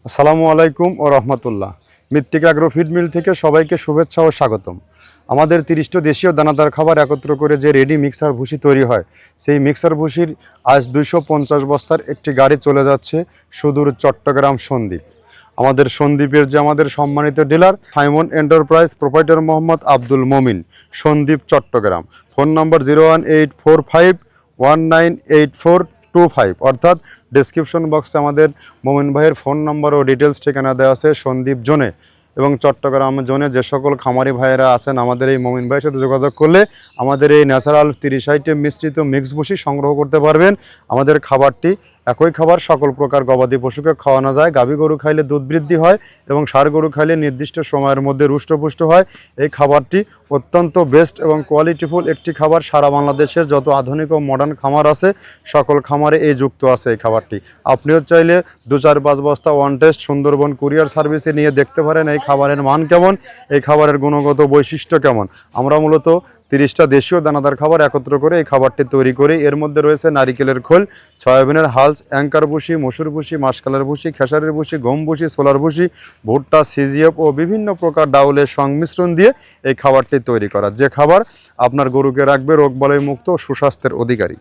আসসালামু আলাইকুম ও রহমতুল্লাহ। মৃত্তিকা অ্যাগ্রো ফিড মিল থেকে সবাইকে শুভেচ্ছা ও স্বাগতম। আমাদের 30টি দেশীয় দানাদার খাবার একত্র করে যে রেডি মিক্সার ভুসি তৈরি হয়, সেই মিক্সার ভুসির আজ 250 বস্তার একটি গাড়ি চলে যাচ্ছে সুদূর চট্টগ্রাম সন্দ্বীপ। আমাদের সন্দ্বীপের যে আমাদের সম্মানিত dealer Simon enterprise, proprietor Mohammad Abdul Momin, Sandwip Chittagong. Phone নম্বর 01845198425, অর্থাৎ ডেসক্রিপশন বক্সে আমাদের মোমিন ভাইয়ের ফোন নম্বর ও ডিটেলস ঠিকানা দেওয়া আছে। সন্দ্বীপ জোনে এবং চট্টগ্রাম জোনে যে সকল খামারি ভাইয়েরা আছেন, আমাদের এই মোমিন ভাইয়ের সাথে যোগাযোগ করলে আমাদের এই ন্যাচারাল 30 আইটেম মিশ্রিত মিক্স ভুসি সংগ্রহ করতে পারবেন। আমাদের খাবারটি একই খাবার সকল প্রকার গবাদি পশুকে খাওয়ানো যায়। গাভী গরু খাইলে দুধ বৃদ্ধি হয় এবং ষাঁড় গরু খাইলে নির্দিষ্ট সময়ের মধ্যে রুষ্টপুষ্ট হয়। এই খাবারটি অত্যন্ত বেস্ট এবং কোয়ালিটিফুল একটি খাবার। সারা বাংলাদেশের যত আধুনিক ও মডার্ন খামার আছে, সকল খামারে এই যুক্ত আছে এই খাবারটি। আপনিও চাইলে 2-4-5 বস্তা ওয়ান টেস্ট সুন্দরবন কুরিয়ার সার্ভিসে নিয়ে দেখতে পারেন এই খাবারের মান কেমন, এই খাবারের গুণগত বৈশিষ্ট্য কেমন। আমরা মূলত 30টা দেশীয় দানাদার খাবার একত্র করে এই খাবারটি তৈরি করি। এর মধ্যে রয়েছে নারিকেলের খোল, সয়াবিনের হালস, অ্যাঙ্কার ভুসি, মসুর ভুসি, মাসকালের ভুসি, খেসারির ভুসি, গম ভুসি, সোলার ভুসি, ভুট্টা, সিজিএফ ও বিভিন্ন প্রকার ডাউলের সংমিশ্রণ দিয়ে এই খাবারটি তৈরি করা, যে খাবার আপনার গরুকে রাখবে রোগবালাই মুক্ত ও সুস্বাস্থ্যের অধিকারী।